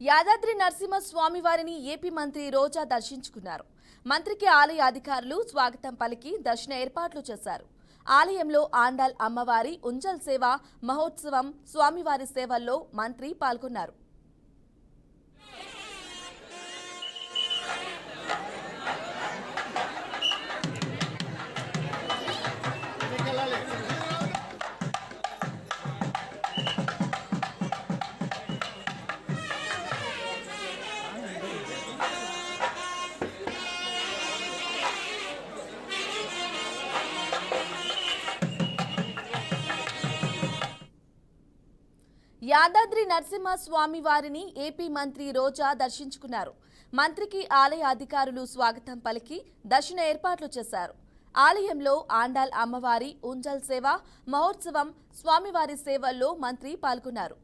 యాదాద్రి నరసింహ స్వామి వారిని ఏపీ మంత్రి రోజా దర్శించుకున్నారు. మంత్రికి ఆలయ అధికారులు స్వాగతం పలికి దర్శన ఏర్పాట్లు చేశారు. ఆలయంలో ఆండాల్ అమ్మవారి ఉంజల్ సేవ మహోత్సవం స్వామివారి సేవల్లో మంత్రి పాల్గొన్నారు. యాదాద్రి నరసింహ స్వామి వారిని ఏపీ మంత్రి రోజా దర్శించుకున్నారు. మంత్రికి ఆలయ అధికారులు స్వాగతం పలికి దర్శన ఏర్పాట్లు చేశారు. ఆలయంలో ఆండాల్ అమ్మవారి ఉంజల్ సేవ మహోత్సవం స్వామివారి సేవల్లో మంత్రి పాల్గొన్నారు.